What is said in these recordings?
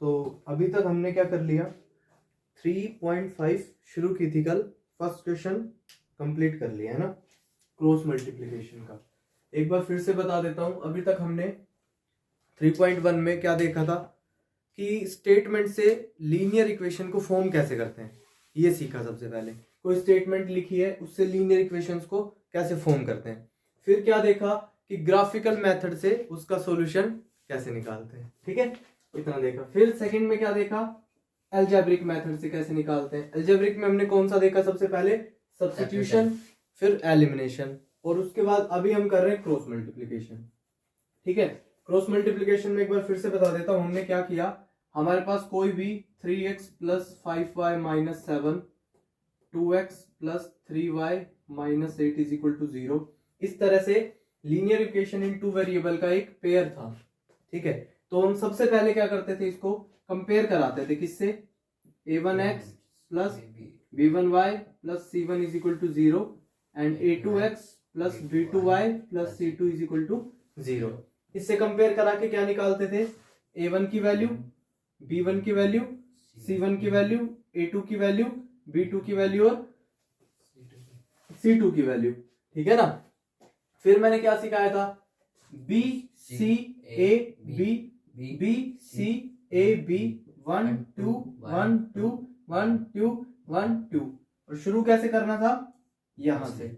तो अभी तक हमने क्या कर लिया, 3.5 शुरू की थी कल, फर्स्ट क्वेश्चन कंप्लीट कर लिया है ना, क्रॉस मल्टीप्लिकेशन का। एक बार फिर से बता देता हूं, अभी तक हमने 3.1 में क्या देखा था कि स्टेटमेंट से लीनियर इक्वेशन को फॉर्म कैसे करते हैं, ये सीखा सबसे पहले। कोई स्टेटमेंट लिखी है, उससे लीनियर इक्वेशंस को कैसे फॉर्म करते हैं। फिर क्या देखा कि ग्राफिकल मेथड से उसका सॉल्यूशन कैसे निकालते हैं, ठीक है, इतना देखा। फिर सेकंड में क्या देखा, अलजेब्रिक मेथड से कैसे निकालते हैं। अलजेब्रिक में हमने कौन सा देखा, सबसे पहले सब्स्टिट्यूशन, फिर एलिमिनेशन, और उसके बाद अभी हम कर रहे हैं क्रॉस मल्टीप्लिकेशन, ठीक है। क्रॉस मल्टीप्लिकेशन में एक बार फिर से बता देता हूं हमने क्या किया। हमारे पास कोई भी 3x plus 5y minus 7, 2x plus 3y minus 8 is equal to 0, इस तरह से linear equation in two variable का एक पेयर था, ठीक है। तो हम सबसे पहले क्या करते थे, इसको कंपेयर कराते थे किससे, a1x plus b1y plus c1 is equal to 0 and a2x plus b2y plus c2 is equal to 0। इससे कंपेयर करा के क्या निकालते थे, a1 की वैल्यू, b1 की वैल्यू, c1 की वैल्यू, a2 की वैल्यू, b2 की वैल्यू और c2 की वैल्यू, ठीक है ना। फिर मैंने क्या सिखाया था, b c a b b c a b 1 2 1 2 1 2 1 2, और शुरू कैसे करना था, यहां से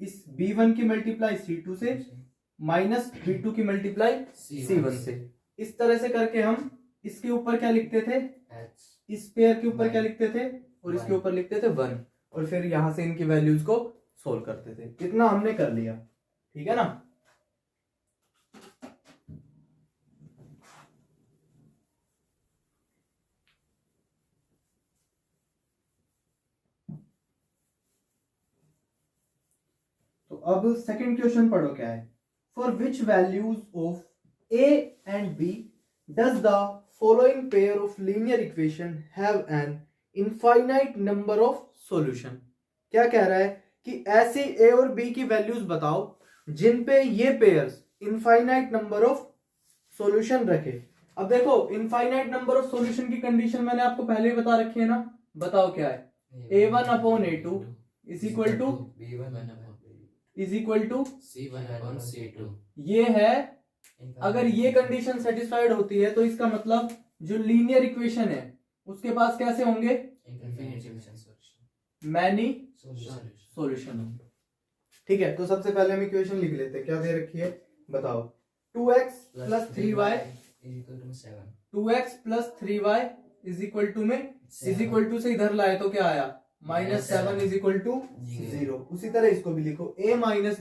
इस b1 की मल्टीप्लाई c2 से माइनस b2 की मल्टीप्लाई c1 से, इस तरह से करके हम इसके ऊपर क्या लिखते थे, इस पेयर के ऊपर क्या लिखते थे, और इसके ऊपर लिखते थे 1, और फिर यहां से इनकी वैल्यूज को सोल्व करते थे। इतना हमने कर लिया, ठीक है ना। तो अब सेकंड क्वेश्चन पढ़ो क्या है, for which values of a and b does the following pair of linear equation have an infinite number of solution. क्या कह रहा है कि ऐसी a और b की वैल्यूज बताओ जिन पे ये pairs infinite number of solution रखे। अब देखो इनफाइनाइट नंबर ऑफ सॉल्यूशन की कंडीशन मैंने आपको पहले ही बता रखी है ना, बताओ क्या है, a1 upon a2 is equal to c1 upon c2, ये है। अगर ये कंडीशन सेटिस्फाइड होती है तो इसका मतलब जो लीनियर इक्वेशन है उसके पास कैसे होंगे, मैनी सॉल्यूशन होंगे, ठीक है। तो सबसे पहले हम इक्वेशन लिख लेते हैं, क्या दे रखी है बताओ, 2x plus 3y 2x plus 3y is equal to में इज इक्वल टू से इधर लाए तो क्या आया, माइनस 7 इज इक्वल टू 0। उसी तरह इसको भी लिखो, a minus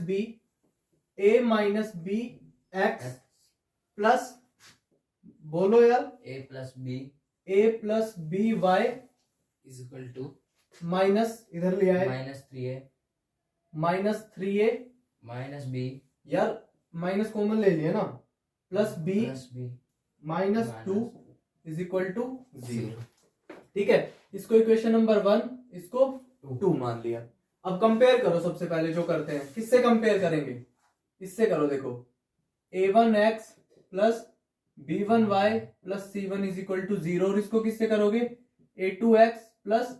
b x plus, बोलो यार, a plus b y is equal to minus, इधर लिया है माइनस 3a माइनस बी, यार माइनस कॉमन ले लिया ना, plus B minus 2 is equal to 0, ठीक है। इसको इक्वेशन नंबर 1, इसको 2 मान लिया। अब कंपेयर करो, सबसे पहले जो करते हैं किससे कंपेयर करेंगे, इससे करो, देखो a1x plus b1y plus c1 is equal to 0, और इसको किससे करोगे, a2x plus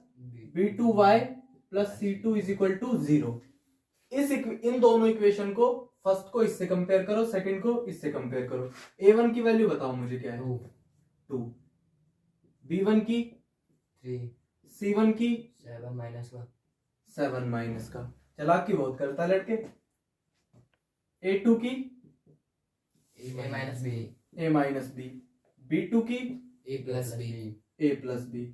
b2y plus c2 is equal to 0। इन दोनों इक्वेशन को, फर्स्ट को इससे कंपेयर करो, सेकंड को इससे कंपेयर करो। a1 की वैल्यू बताओ मुझे क्या है, 2, b1 की 3, c1 की 7 माइनस का, चालाकी बहुत करता है लड़के। a2 की a माइनस बी, b2 की a प्लस बी,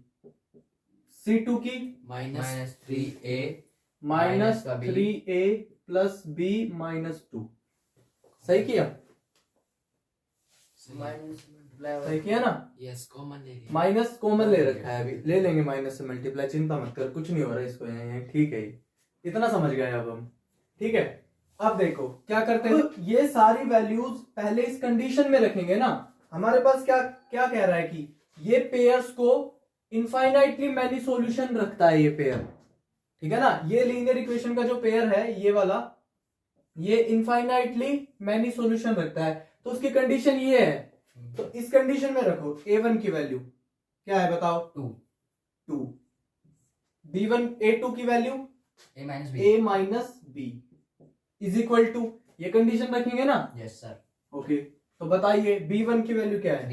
c2 की minus 3a minus 3a plus b minus 2। सही किया, सही किया ना। यस, कॉमन ले लिया, माइनस कॉमन ले रखा है, अभी ले लेंगे माइनस से मल्टीप्लाई, चिंता मत कर, कुछ नहीं हो रहा है इसको यहाँ, ठीक है, इतना समझ गए अब हम, ठीक है। अब देखो क्या करते हैं, ये सारी वैल्यूज पहले इस कंडीशन में रखेंगे ना। हमारे पास क्या क्या कह रहा है कि ये पेयर्स को इनफाइनाइटली मैनी सॉल्यूशन रखता है ये पेयर, ठीक है ना। ये लीनियर इक्वेशन का जो पेयर है ये वाला, ये इनफाइनाइटली मैनी सॉल्यूशन रखता है। तो उसकी कंडीशन ये है तो इस कंडीशन में रखो A1 की वैल्यू क्या है बताओ? 2। B1 A2 की value A minus B is equal to, ये कंडीशन रखेंगे ना? Yes sir. ओके, तो बताइए B1 की वैल्यू क्या है?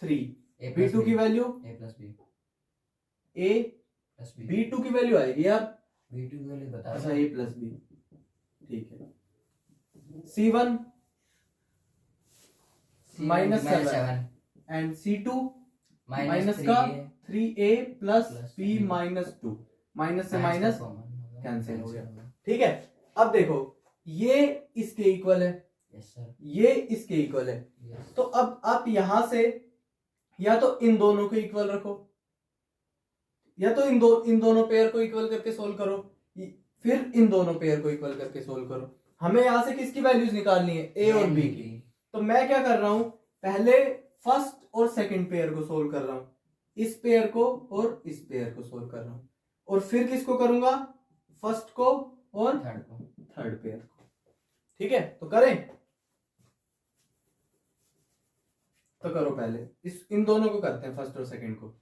3। B2 की value A plus B A, plus B. B2 की वैल्यू आएगी यार, B2 की वैल्यू बता। अच्छा A प्लस बी, ठीक है। C1 -7 एंड C2 माइनस का 3A plus B minus 2, minus से माइनस कैंसिल हो गया, ठीक है। अब देखो ये इसके इक्वल है, यस सर। ये इसके इक्वल है, तो अब आप यहां से या तो इन दोनों को इक्वल रखो, या तो इन दोनों पेयर को इक्वल करके सोल्व करो, फिर इन दोनों पेयर को इक्वल करके सोल्व करो। हमें यहां से किसकी वैल्यूज निकालनी है? ए और बी की। तो मैं क्या कर रहा हूं, पहले फर्स्ट और सेकंड पेयर को सोल्व कर रहा हूं, इस पेयर को और इस पेयर को सोल्व कर रहा हूं, और फिर किसको करूंगा? फर्स्ट को और थर्ड पेयर को, ठीक है। तो करें, तो करो पहले इन दोनों को करते हैं, फर्स्ट और सेकंड को।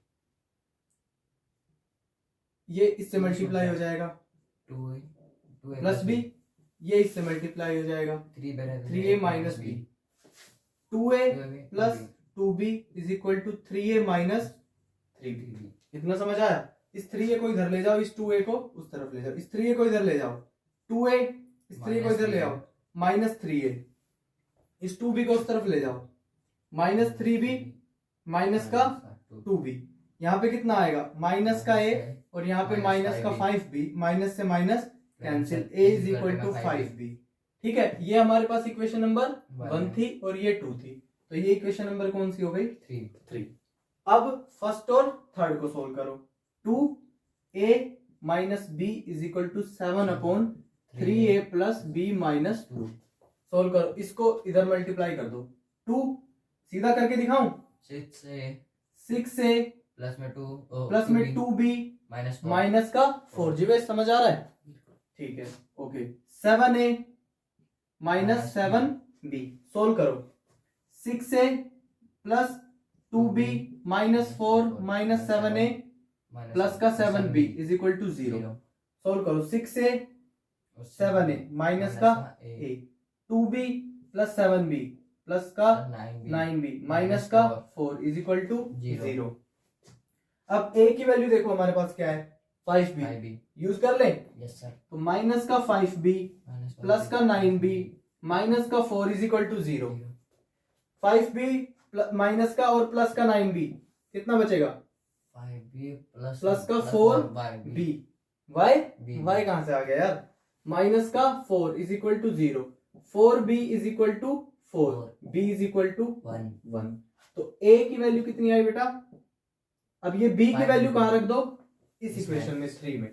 ये इससे मल्टीप्लाई हो जाएगा 2A प्लस बी, ये इससे मल्टीप्लाई हो जाएगा 3A minus B, 2A plus 2B is equal to 3A minus 3B। इतना समझ आया? इस 3A को इधर ले जाओ, इस 2A को उस तरफ ले जाओ, इस 3A को इधर ले जाओ, 2A इस 3A को इधर ले आओ, माइनस 3A, इस 2B को उस तरफ ले जाओ, माइनस 3B माइनस का 2B, यहाँ पे कितना आएगा? माइनस का A और यहाँ पे माइनस का 5B, माइनस से minus cancel, A is equal to 5B, ठीक है। ये हमारे पास इक्वेशन नंबर 1 थी और ये 2 थी, तो ये इक्वेशन नंबर कौन सी हो गई? 3। अब फर्स्ट और थर्ड को सोल्व करो, 2A minus B is equal to 7 upon 3A plus B minus 2। Solve करो, इसको इधर मल्टीप्लाई कर दो, 2 सीधा करके दिखाऊं? 6A प्लस में 2B माइनस का 4, जी समझ आ रहा है? ठीक है, okay. 7A minus 7B, solve करो, 6A plus 2B minus 4 minus 7A plus का 7B is equal to 0। Solve करो, 6A 7A माइनस का A, 2B plus 7B plus का 9B माइनस का 4 इज इक्वल टू 0। अब A की value देखो हमारे पास क्या है? 5B, यूज कर ले। Yes sir. तो माइनस का 5B प्लस का 9B माइनस का 4 is equal to 0। 5B minus का और प्लस का 9B कितना बचेगा? 5B प्लस का 4B, y कहां से आ गया यार? माइनस का 4 is equal to 0, 4B is equal to 4, B is equal to 1। तो A की वैल्यू कितनी आई बेटा? अब ये B की वैल्यू कहां रख दो? इस इक्वेशन में 3 में,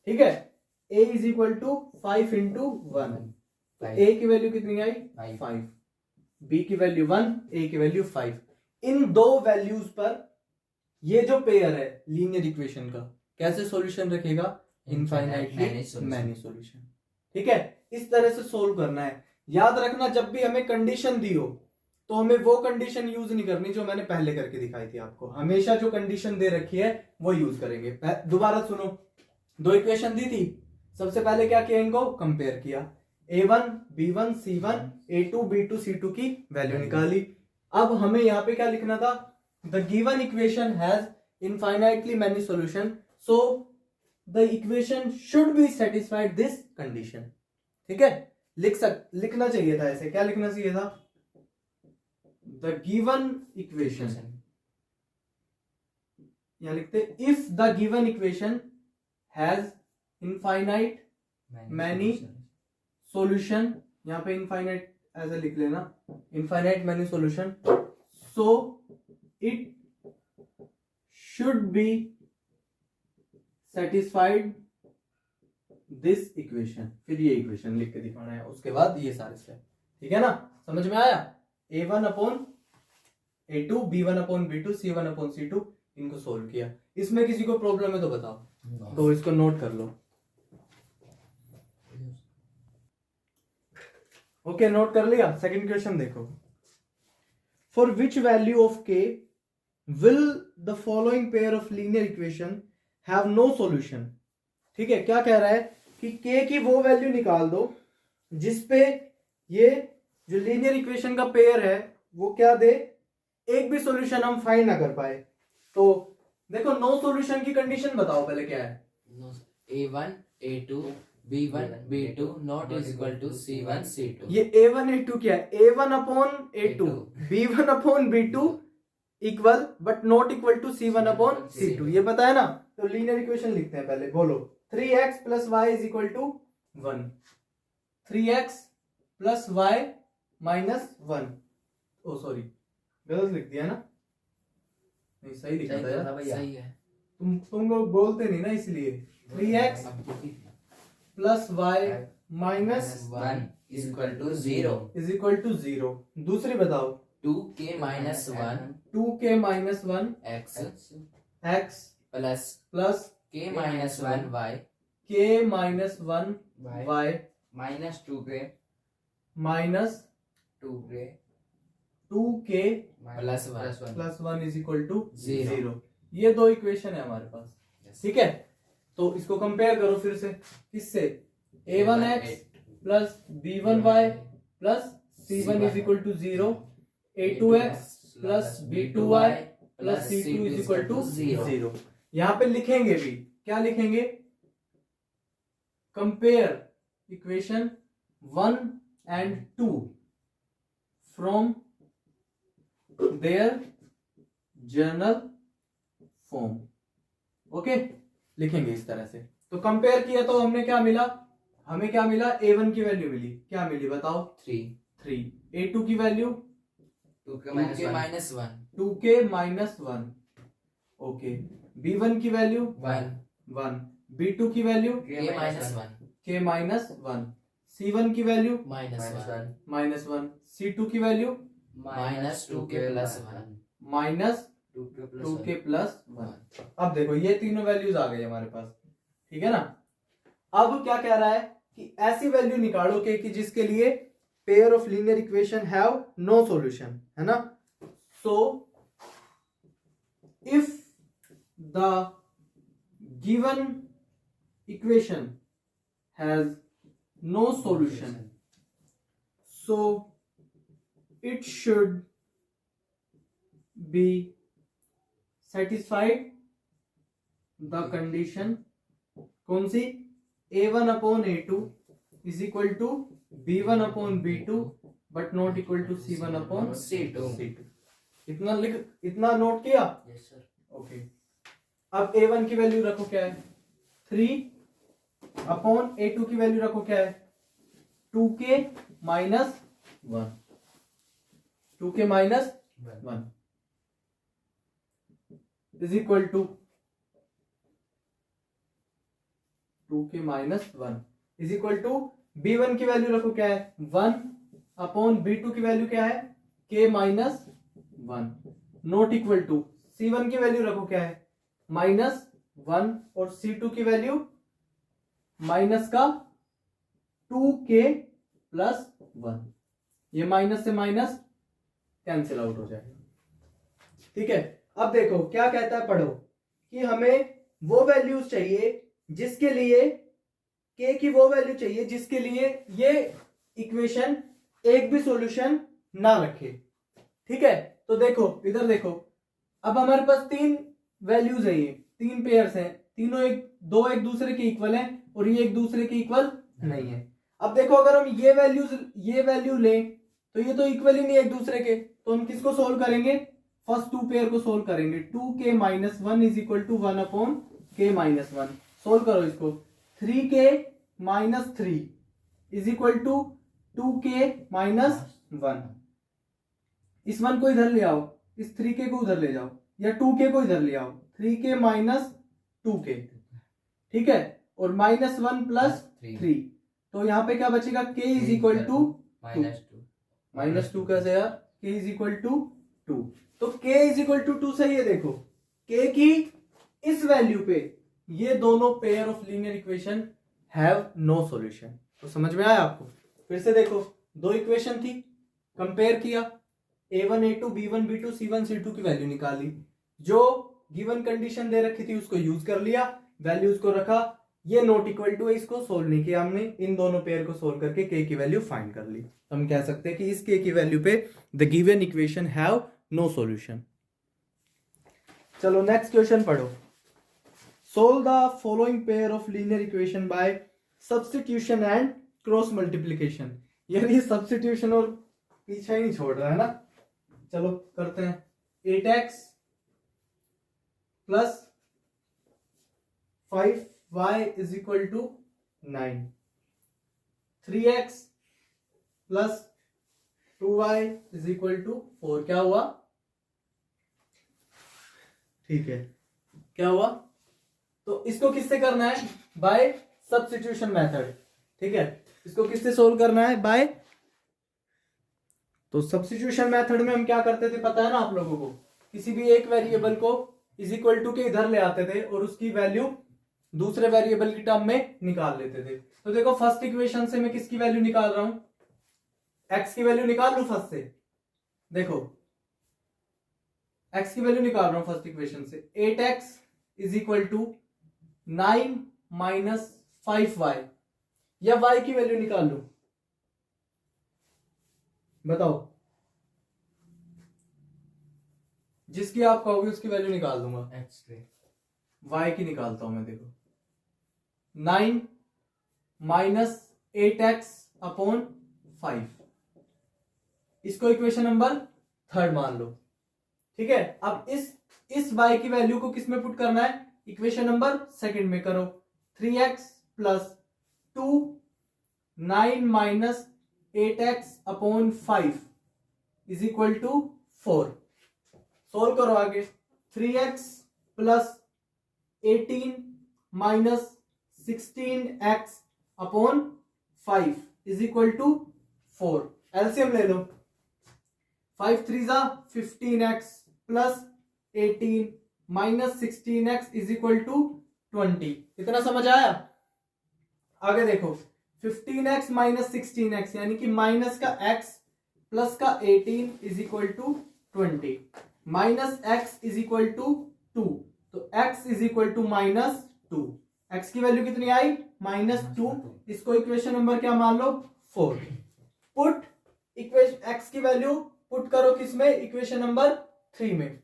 ठीक है। A is equal to 5 into 1, तो A की वैल्यू कितनी आई? 5, B की वैल्यू 1, A की वैल्यू 5। इन दो वैल्यूज पर ये जो पेयर है लीनियर इक्वेशन का कैसे सॉल्यूशन रखेगा? इनफाइनाइटली मैनी सॉल्यूशन, ठीक है। इस तरह से सोल्व करना है। याद रखना, जब भी हमें कंडीशन दी हो तो हमें वो कंडीशन यूज नहीं करनी जो मैंने पहले करके दिखाई थी आपको। हमेशा जो कंडीशन दे रखी है वो यूज करेंगे। दोबारा सुनो, दो इक्वेशन दी थी, सबसे पहले क्या किया? इनको कंपेयर किया, A1 B1 C1 A2 B2 C2 की वैल्यू निकाली। अब हमें यहाँ पे क्या लिखना था? The given equation has infinitely many solution, so the equation should be satisfied this condition, ठीक है। लिखना चाहिए था ऐसे, क्या लिखना चाहिए था? द गिवन इक्वेशन, यहां लिखते if the given equation has infinite many solution, यहां पे इनफाइनाइट ऐसे लिख लेना, infinite many solution, so it should be satisfied this equation. फिर ये इक्वेशन लिख के दिखाना है, उसके बाद ये सारे स्टेप, ठीक है ना? समझ में आया? A1 upon A2 B1 upon B2 C1 upon C2, इनको सोल्व किया। इसमें किसी को प्रॉब्लम है तो बताओ, तो इसको नोट कर लो। ओके, नोट कर लिया। सेकंड क्वेश्चन देखो, for which value of k will the following pair of linear equation have no solution. ठीक है, क्या कह रहा है कि के की वो वैल्यू निकाल दो जिसपे ये जो लीनियर इक्वेशन का पेयर है वो क्या दे, एक भी सॉल्यूशन हम फाइंड ना कर पाए। तो देखो नो सॉल्यूशन की कंडीशन बताओ पहले क्या है। A1 A2 B1 B2 not is equal to C1 C2। ये A1 A2 क्या है, A1 upon A2 B1 upon B2 equal but not equal to C1 upon C2, ये पता है ना। तो लीनियर इक्वेशन लिखते हैं पहले, बोलो 3x plus y is equal to 1, 3x plus y minus 1, oh sorry गलत लिख दिया ना, नहीं सही लिखा था यार, सही है। तुम लोग बोलते नहीं ना इसलिए। 3x plus y minus 1 is equal to 0 is equal to 0। दूसरी बताओ 2k minus 1 2k minus 1 x plus k minus 1 y k minus 1 y minus 2k minus 2k 2k plus 1 plus 1 is equal to Zero। 0। ये दो equation है हमारे पास। ठीक है, तो इसको कंपेयर करो फिर से, किससे, a1x plus b1y plus c1 is equal to 0, a2x plus b2y plus c2 is equal to 0। यहाँ पे लिखेंगे भी, क्या लिखेंगे, compare equation 1 and 2 from their journal form। Okay, लिखेंगे इस तरह से। तो कंपेयर किया तो हमने क्या मिला, हमें क्या मिला, a1 की वैल्यू मिली, क्या मिली बताओ, 3, a2 की value 2k minus 1 2k minus 1, okay, b1 की वैल्यू 1, b2 की value k minus 1 k minus 1, c1 की वैल्यू माइनस 1 c2 की value minus 2k plus 1 minus 2k plus 1। अब देखो ये तीनों वैल्यूज आ गई हमारे पास, ठीक है ना। अब क्या कह रहा है कि ऐसी वैल्यू निकालो के कि जिसके लिए pair of linear equation have no solution, है ना। So if the given equation has no solution, so it should be satisfied the condition कौन सी, a1 upon a2 is equal to b1 upon b2 but not equal to c1 upon C2। इतना लिख, इतना note किया, yes sir. Okay. अब a1 की value रखो क्या है, 3 अपॉन a2 की वैल्यू रखो क्या है, 2k minus 1, 2k minus 1 is equal to 2k minus 1 is equal to b1 की वैल्यू रखो क्या है, 1 अपॉन b2 की वैल्यू क्या है, k minus 1 not equal to c1 की वैल्यू रखो क्या है, माइनस 1 और c2 की वैल्यू माइनस का 2k प्लस 1, ये माइनस से माइनस कैंसिल आउट हो जाएगा। ठीक है, अब देखो क्या कहता है, पढ़ो कि हमें वो वैल्यूज चाहिए जिसके लिए k की वो वैल्यू चाहिए जिसके लिए ये इक्वेशन एक भी सॉल्यूशन ना रखे। ठीक है, तो देखो इधर देखो, अब हमारे पास तीन वैल्यूज है, ये तीन पेयर्स हैं, तीनों एक दूसरे के इक्वल हैं और ये एक दूसरे के इक्वल नहीं है। अब देखो अगर हम ये वैल्यू लें तो ये तो इक्वल ही नहीं एक दूसरे के, तो हम किसको सोल्व करेंगे, फर्स्ट टू पेयर को सोल्व करेंगे। 2k minus 1 is equal to 1 upon k minus 1, solve करो इसको, 3k minus 3 is equal to 2k minus 1, इस 1 को इधर ले आओ, इस 3k को उधर ले जाओ, या 2k को इधर ले आओ, 3k माइनस 2k, ठीक है, और माइनस 1 प्लस 3, तो यहाँ पे क्या बचेगा, k is equal to minus 2 कैसे यार, k इज इक्वल टू 2, तो k इज इक्वल टू 2 सही है। देखो k की इस वैल्यू पे ये दोनों pair of linear equation have no solution. तो समझ में आया आपको, फिर से देखो, दो इक्वेशन थी, कंपेयर किया, A1 A2 B1 B2 C1 C2 की वैल्यू निकाली, जो गिवन कंडीशन दे रखी थी उसको यूज कर लिया, वैल्यूज को रखा, ये नॉट इक्वल टू है, इसको सोल्व नहीं किया हमने, इन दोनों पेयर को सोल्व करके के की वैल्यू फाइंड कर ली। तो हम कह सकते हैं कि इस के की वैल्यू पे the given equation have no solution. चलो नेक्स्ट क्वेश्चन पढ़ो। Solve the following pair of linear equation by substitution and cross multiplication. यार ये सब्स्टिट्यूशन और पीछा ही नहीं छोड़ रहा है ना। चलो करते हैं। 8x plus 5y is equal to 9, 3x plus 2y is equal to 4। क्या हुआ? ठीक है, क्या हुआ? तो इसको किससे करना है? By substitution method. ठीक है, इसको किससे सोल्व करना है? बाय, तो सब्स्टिट्यूशन मेथड में हम क्या करते थे पता है ना आप लोगों को? किसी भी एक वेरिएबल को इज इक्वल टू के इधर ले आते थे और उसकी वैल्यू दूसरे वेरिएबल की टर्म में निकाल लेते थे। तो देखो फर्स्ट इक्वेशन से मैं किसकी वैल्यू निकाल रहा हूं? एक्स की वैल्यू निकाल लू फर्स्ट से। देखो एक्स की वैल्यू निकाल रहा हूं फर्स्ट इक्वेशन से। 8x is equal to 9 minus 5y, या y की वैल्यू निकाल लू? बताओ, जिसकी आप कहोगे उसकी वैल्यू निकाल दूंगा। y की निकालता हूं मैं। देखो 9 माइनस 8x अपॉन 5, इसको इक्वेशन नंबर 3 मान लो। ठीक है, अब इस y की वैल्यू को किस में पुट करना है? इक्वेशन नंबर 2 में करो। 3x plus 2 9 minus 8x upon 5 is equal to 4। Solve करो आगे। 3x plus 18 minus 16x upon 5 is equal to 4। LCM ले लो। 5 3 जा 15x plus 18 minus 16x is equal to 20। इतना समझ आया? आगे देखो 15x माइनस 16x यानी कि माइनस का x प्लस का 18 is equal to 20, minus x is equal to 2, तो x is equal to minus 2। x की वैल्यू कितनी आई? माइनस 2। इसको इक्वेशन नंबर क्या मान लो? 4। पुट इक्वेशन x की वैल्यू पुट करो किसमें? इक्वेशन नंबर 3 में।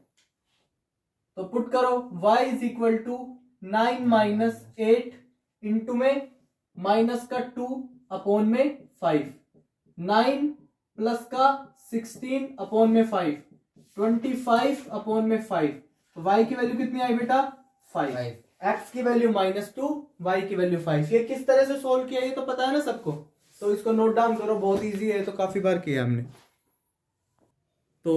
तो पुट करो y is equal to 9 minus 8 into में माइनस का 2 अपॉन में 5, 9 प्लस का 16 अपॉन में 5, 25 अपॉन में 5। तो y की वैल्यू कितनी आई बेटा? 5। x की वैल्यू -2, y की वैल्यू 5। ये किस तरह से सोल्व किया ये तो पता है ना सबको, तो इसको नोट डाउन करो, बहुत इजी है, तो काफी बार किया हमने। तो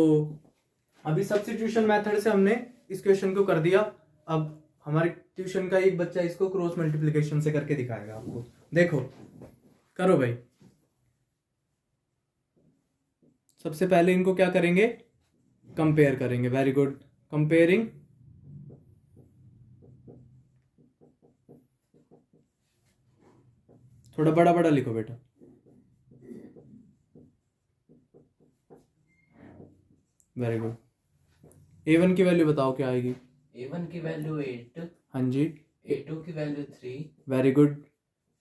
अभी सब्स्टिट्यूशन मेथड से हमने इस क्वेश्चन को कर दिया। अब हमारे ट्यूशन का एक बच्चा इसको क्रॉस मल्टीप्लिकेशन से करके दिखाएगा आपको। देखो करो भाई। सबसे पहले इनको क्या करेंगे? कंपेयर करेंगे। Very good, comparing. थोड़ा बड़ा बड़ा लिखो बेटा। Very good. A1 की वैल्यू बताओ क्या आएगी? A1 की वैल्यू 8, हाँ जी। A2 की value 3, very good.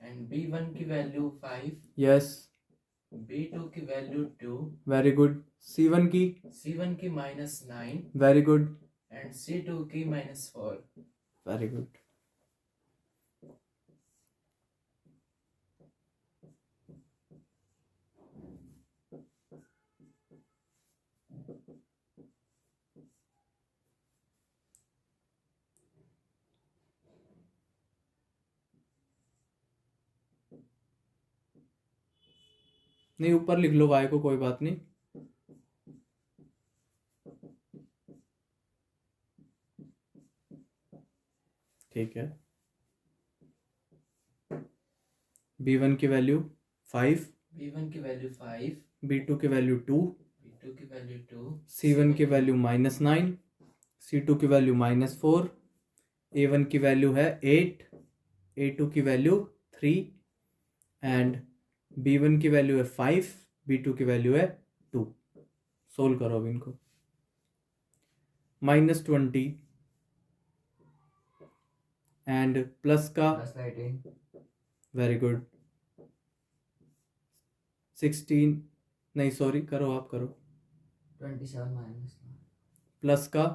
And B1 की वैल्यू 5, यस। B2 की वैल्यू 2, वेरी गुड। C1 की? C1 की -9, वेरी गुड। एंड C2 की -4। Very good. नहीं, ऊपर लिख लो y को, कोई बात नहीं। ठीक है। B1 की वैल्यू 5, B1 की वैल्यू 5, B2 की वैल्यू 2, B2 की वैल्यू 2, C1 की वैल्यू -9, C2 की वैल्यू -4, A1 की वैल्यू है 8, A2 की वैल्यू 3 एंड B1 की वैल्यू है 5, B2 की वैल्यू है 2। सोल्व करो अब इनको। -20 एंड प्लस का प्लस 18 वेरी गुड 16 नहीं सॉरी करो आप करो 27 माइनस प्लस का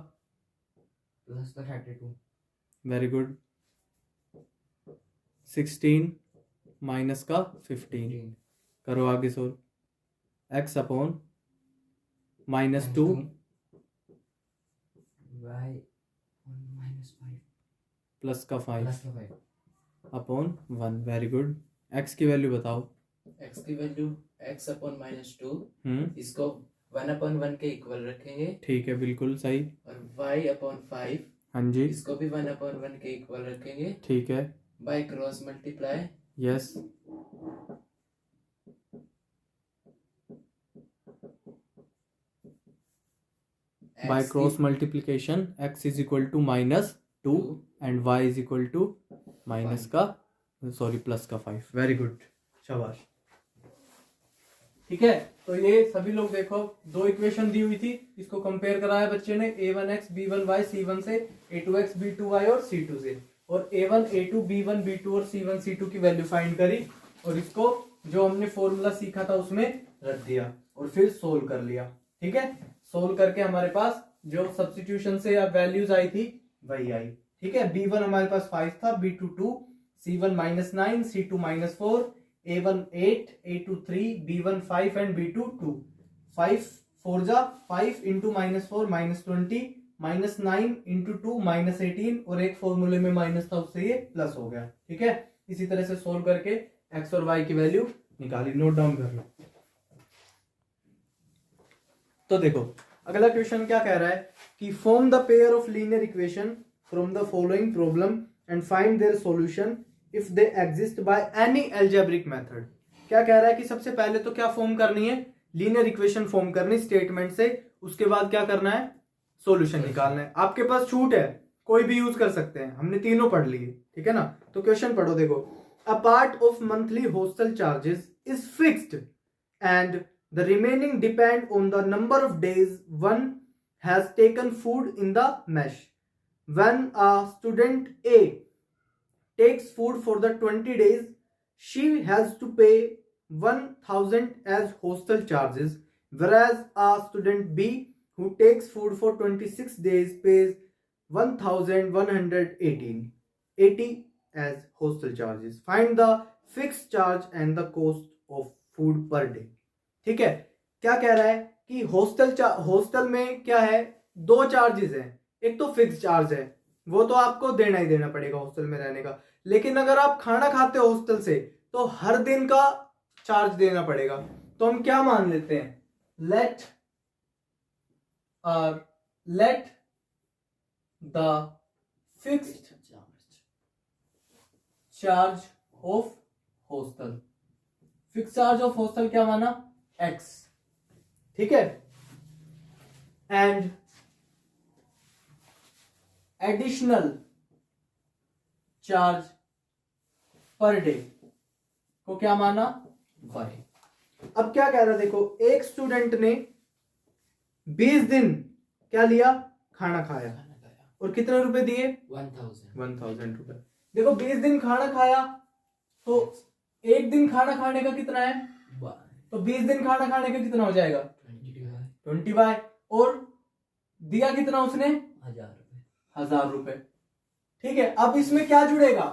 32 वेरी गुड 16 माइनस का 15 करो आगे solve x upon -2 y -5 plus का 5 plus 5 upon 1 very good x की वैल्यू बताओ। x की वैल्यू x अपॉन -2 इसको 1/1 के इक्वल रखेंगे ठीक है बिल्कुल सही। और y अपॉन 5 हाँ जी इसको भी 1/1 के इक्वल रखेंगे ठीक है by cross multiply yes by cross multiplication x is equal to -2 and y is equal to minus का सॉरी प्लस का 5 वेरी गुड शाबाश। ठीक है तो ये सभी लोग देखो दो इक्वेशन दी हुई थी इसको कंपेयर कराया बच्चे ने a1x b1y c1 से a2x b2y और c2 से और a1 a2 b1 b2 और c1 c2 की वैल्यू फाइंड करी और इसको जो हमने फॉर्मूला सीखा था उसमें रख दिया और फिर सोल्व कर लिया। ठीक है सोल्व करके हमारे पास जो सब्स्टिट्यूशन से वैल्यूज आई थी वही आई। ठीक है b1 हमारे पास 5 था b2 2 c1 -9 c2 -4 a1 8 a2 3 b1 5 and b2 2 5 4 जा 5 इंटू -4 -20 -9 इंटू 2 -18 और एक फॉर्मूले में माइनस था उससे ये प्लस हो गया। ठीक है इसी तरह से सोल्व करके x और y की वैल्यू निकाली नोट डाउन कर लो। तो देखो अगला क्वेश्चन क्या कह रहा है कि form the pair of linear equation from the following problem and find their solution if they exist by any algebraic method. क्या कह रहा है कि सबसे पहले तो क्या फॉर्म करनी है लीनियर इक्वेशन फॉर्म करनी स्टेटमेंट से उसके बाद क्या करना है सॉल्यूशन निकालना है। आपके पास छूट है कोई भी यूज कर सकते हैं हमने तीनों पढ़ लिए। ठीक है ना तो क्वेश्चन पढ़ो देखो a part of monthly hostel charges is fixed and the remaining depend on the number of days one has taken food in the mesh. When a student A takes food for the 20 days, she has to pay 1000 as hostel charges, whereas a student B who takes food for 26 days pays 1118 as hostel charges. Find the fixed charge and the cost of food per day. ठीक है क्या कह रहा है कि hostel में क्या है दो चार्जेस हैं एक तो फिक्स चार्ज है वो तो आपको देना ही देना पड़ेगा हॉस्टल में रहने का लेकिन अगर आप खाना खाते हो हॉस्टल से तो हर दिन का चार्ज देना पड़ेगा। तो हम क्या मान लेते हैं let the fixed charge of hostel fix charge of hostel क्या माना x। ठीक है and additional charge per day को क्या माना y। अब क्या कह रहा है देखो एक स्टूडेंट ने 20 दिन क्या लिया खाना खाया और कितने रुपए दिए 1000 रुपए। देखो 20 दिन खाना खाया तो एक दिन खाना खाने का कितना है तो 20 दिन खाना खाने का कितना हो जाएगा 20 और दिया कितना उसने 1000 रुपए। ठीक है अब इसमें क्या जुड़ेगा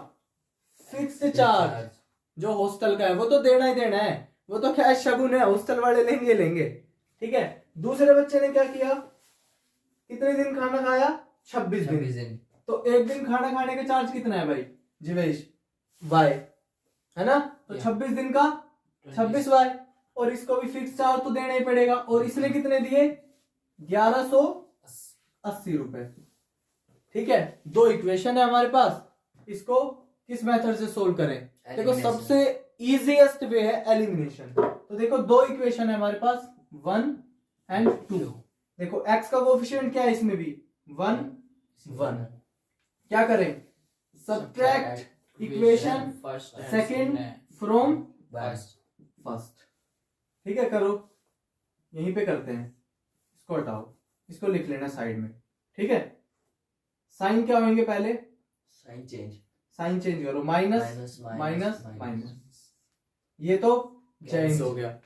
फिक्स्ड चार्ज जो हॉस्टल का है वो तो देना ही देना है वो तो कैश शगुन है हॉस्टल वाले लेंगे। ठीक है दूसरे बच्चे ने क्या किया कितने दिन खाना खाया 26 दिन तो एक दिन खाना खाने का चार्ज कितना है भाई जीवेश y है ना तो 26 दिन का 26y और इसको भी फिक्स चार्ज तो देना ही पड़ेगा और इसने कितने दिए 1180 रुपए। ठीक है दो इक्वेशन है हमारे पास इसको किस मेथड से सोल्व करें देखो सबसे इजीएस्ट वे है एलिमिनेशन। तो देखो दो इक्वेशन है हमारे पास 1 एंड 2 देखो x का कोएफिशिएंट क्या है इसमें भी 1 क्या करें subtract equation second from first. ठीक है करो यहीं पे करते हैं इसको हटाओ, इसको लिख लेना साइड में, ठीक है। साइन क्या होंगे पहले, साइन चेंज, साइन चेंज करो, माइनस माइनस माइनस, ये तो चेंज हो गया।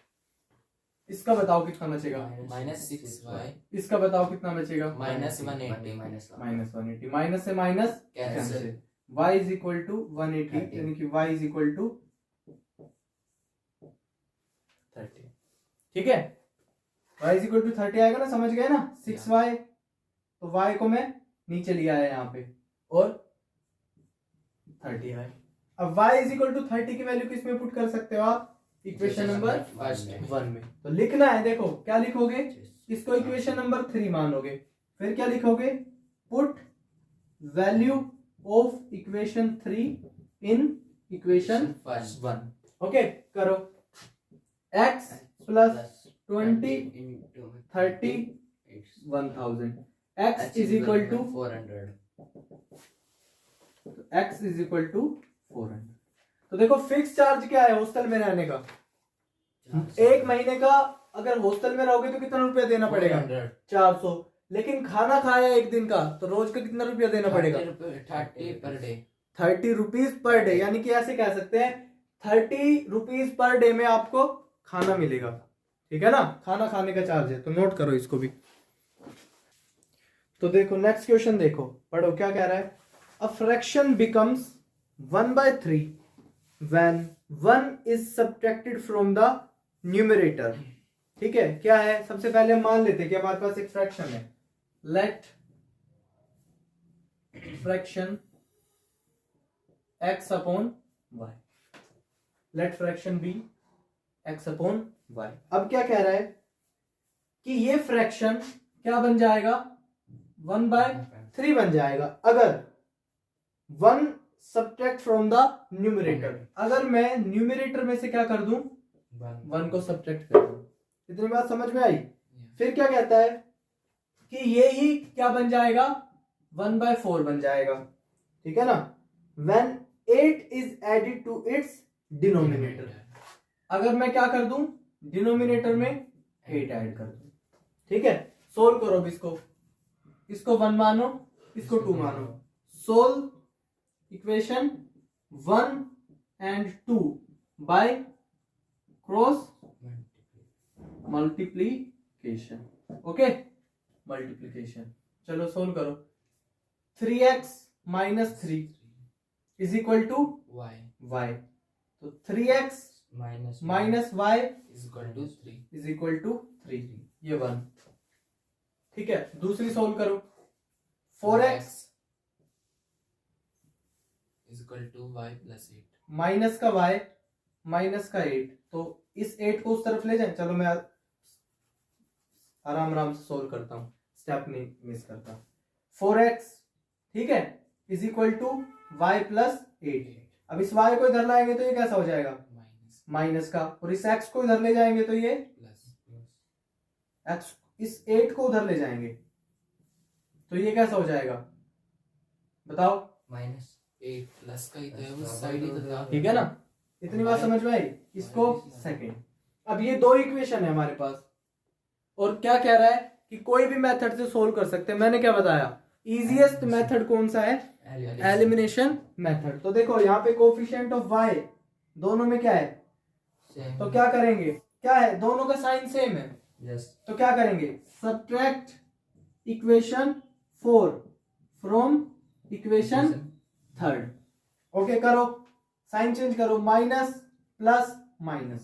इसका बताओ कितना बचेगा, -6y, इसका बताओ कितना बचेगा, -180, -180, माइनस से minus cancel, cancel, y is equal to 180 यानी कि y इज इक्वल टू 30, ठीक है। y इज इक्वल टू 30 आएगा ना, समझ गए ना। 6y, तो y को मैं नीचे लिया है यहाँ पे और 30 है। अब y इज इक्वल टू 30 की वैल्यू किस में पुट कर सकते हो आप, इक्वेशन नंबर 1 में। तो लिखना है, देखो क्या लिखोगे, इसको इक्वेशन नंबर 3 मानोगे, फिर क्या लिखोगे, put value of equation 3 in equation 1। Okay करो, x plus 20 30 1000, x is equal to 400, x is equal to 400। तो देखो फिक्स चार्ज क्या है हॉस्टल में रहने का, एक महीने का अगर हॉस्टल में रहोगे तो कितना रुपया देना पड़ेगा, 400। लेकिन खाना खाया एक दिन का तो रोज का कितना रुपया देना पड़ेगा, 30 per day, 30 rupees per day. यानी कि ऐसे कह सकते हैं 30 रुपीज पर डे में आपको खाना मिलेगा, ठीक है ना, खाना खाने का चार्ज है। तो नोट करो इसको भी। तो देखो नेक्स्ट क्वेश्चन देखो, पढ़ो क्या कह रहा है। A fraction becomes 1/3 when 1 is subtracted from the numerator, ठीक है। क्या है, सबसे पहले हम मान लेते हैं कि हमारे पास एक फ्रैक्शन है, let fraction x upon y, let fraction B x upon y। अब क्या कह रहा है कि ये फ्रैक्शन क्या बन जाएगा, 1/3 बन जाएगा अगर 1 सब्ट्रैक्ट फ्रॉम द न्यूमरेटर। अगर मैं न्यूमरेटर में से क्या कर दूं, 1 को सब्ट्रैक्ट कर दूं। इतनी बात समझ में आई। फिर क्या कहता है कि ये ही क्या बन जाएगा, 1/4 बन जाएगा, ठीक है ना। when 8 is added to its denominator, अगर मैं क्या कर दूं, डिनोमिनेटर में 8 ऐड कर दूं, ठीक है। सोल्व करो इसको 1 मानो, इसको 2 मानो। Solve equation 1 and 2 by cross multiplication, okay, multiplication. चलो सोल्व करो। 3x minus 3 is equal to y, तो 3x minus y is equal to 3, ये 1, ठीक है। दूसरी सोल्व करो, 4x is equal to y plus 8, minus का y माइनस का 8, तो इस 8 को उस तरफ ले जाए। चलो मैं आराम से सोल्व करता हूं, स्टेप नहीं मिस करता। 4x, ठीक है, is equal to y plus 8। अब इस y को इधर लाएंगे तो ये कैसा हो जाएगा, माइनस का, और इस x को इधर ले जाएंगे तो ये x, इस 8 को उधर ले जाएंगे तो ये कैसा हो जाएगा, बताओ। -8 प्लस का ही तो है, उस साइड ही तो था, ठीक है ना, इतनी बात समझ में आई। इसको सेकंड। अब ये दो इक्वेशन है हमारे पास, और क्या कह रहा है कि कोई भी मेथड से सोल्व कर सकते हैं। मैंने क्या बताया, इजीएस्ट मेथड कौन सा है, एलिमिनेशन मेथड। तो देखो यहाँ पे कोफिशिएंट ऑफ y दोनों में क्या है, तो क्या करेंगे, क्या है, दोनों का साइन सेम है, तो क्या करेंगे, subtract equation 4 from equation 3। Okay करो, साइन चेंज करो, माइनस प्लस माइनस,